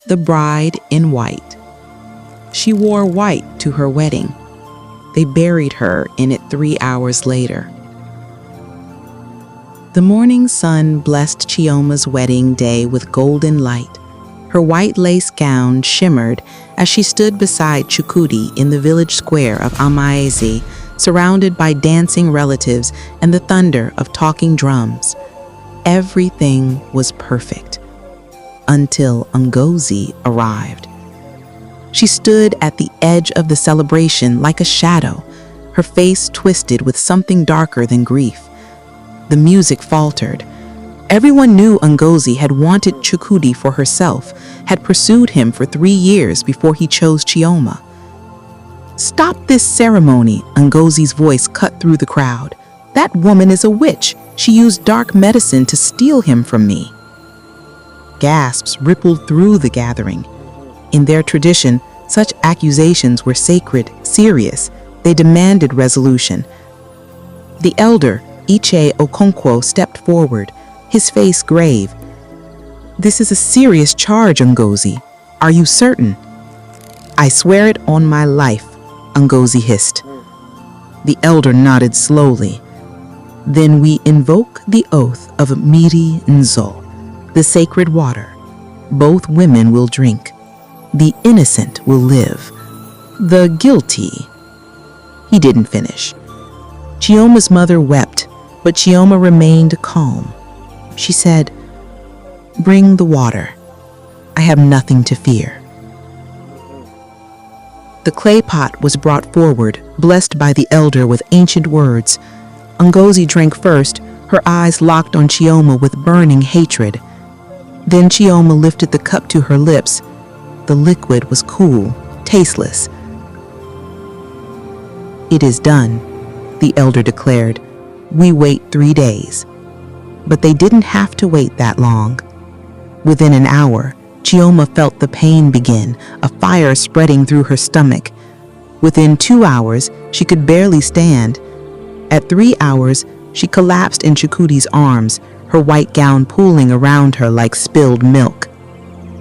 the bride in white. She wore white to her wedding. They buried her in it 3 hours later. The morning sun blessed Chioma's wedding day with golden light. Her white lace gown shimmered as she stood beside Chukwudi in the village square of Amaezi, surrounded by dancing relatives and the thunder of talking drums. Everything was perfect until Ngozi arrived. She stood at the edge of the celebration like a shadow, her face twisted with something darker than grief. The music faltered. Everyone knew Ngozi had wanted Chukwudi for herself, had pursued him for 3 years before he chose Chioma. "Stop this ceremony," Ngozi's voice cut through the crowd. "That woman is a witch. She used dark medicine to steal him from me." Gasps rippled through the gathering. In their tradition, such accusations were sacred, serious. They demanded resolution. The elder, Iche Okonkwo, stepped forward, his face grave. "This is a serious charge, Ngozi. Are you certain?" "I swear it on my life," Ngozi hissed. The elder nodded slowly. "Then we invoke the oath of Miri Nzo, the sacred water. Both women will drink. The innocent will live. The guilty..." He didn't finish. Chioma's mother wept, but Chioma remained calm. She said, "Bring the water. I have nothing to fear." The clay pot was brought forward, blessed by the elder with ancient words. Ngozi drank first, her eyes locked on Chioma with burning hatred. Then Chioma lifted the cup to her lips. The liquid was cool, tasteless. "It is done," the elder declared. "We wait 3 days." But they didn't have to wait that long. Within an hour, Chioma felt the pain begin, a fire spreading through her stomach. Within 2 hours, she could barely stand. At 3 hours, she collapsed in Chukwudi's arms, her white gown pooling around her like spilled milk.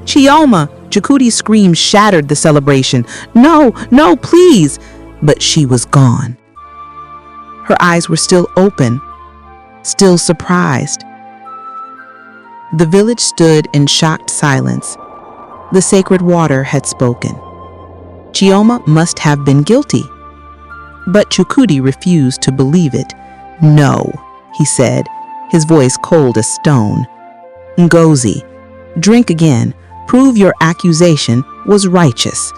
"Chioma!" Chukwudi's scream shattered the celebration. "No, no, please!" But she was gone. Her eyes were still open, still surprised. The village stood in shocked silence. The sacred water had spoken. Chioma must have been guilty. But Chukwudi refused to believe it. "No," he said, his voice cold as stone. "Ngozi, drink again. Prove your accusation was righteous."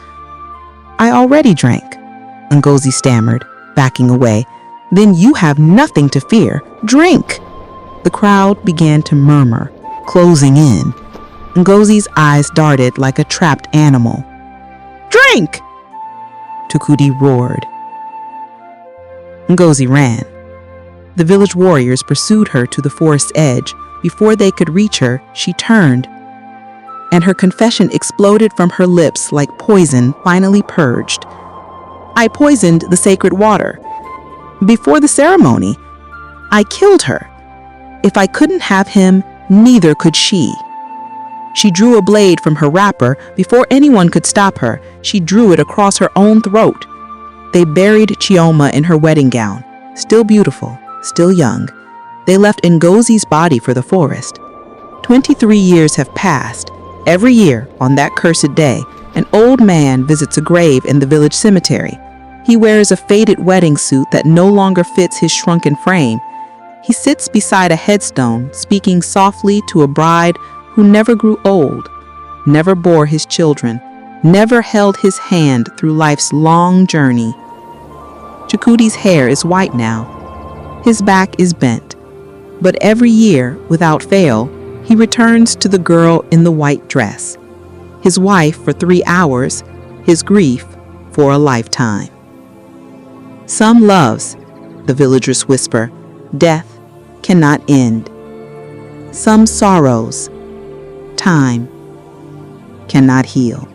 "I already drank," Ngozi stammered, backing away. "Then you have nothing to fear. Drink!" The crowd began to murmur, closing in. Ngozi's eyes darted like a trapped animal. "Drink!" Chukwudi roared. Ngozi ran. The village warriors pursued her to the forest's edge. Before they could reach her, she turned, and her confession exploded from her lips like poison finally purged. "I poisoned the sacred water. Before the ceremony, I killed her. If I couldn't have him, neither could she." She drew a blade from her wrapper. Before anyone could stop her, she drew it across her own throat. They buried Chioma in her wedding gown, still beautiful, still young. They left Ngozi's body for the forest. 23 years have passed. Every year, on that cursed day, an old man visits a grave in the village cemetery. He wears a faded wedding suit that no longer fits his shrunken frame. He sits beside a headstone, speaking softly to a bride who never grew old, never bore his children, never held his hand through life's long journey. Chukwudi's hair is white now. His back is bent. But every year, without fail, he returns to the girl in the white dress. His wife for 3 hours, his grief for a lifetime. "Some loves," the villagers whisper, "death cannot end. Some sorrows, time cannot heal."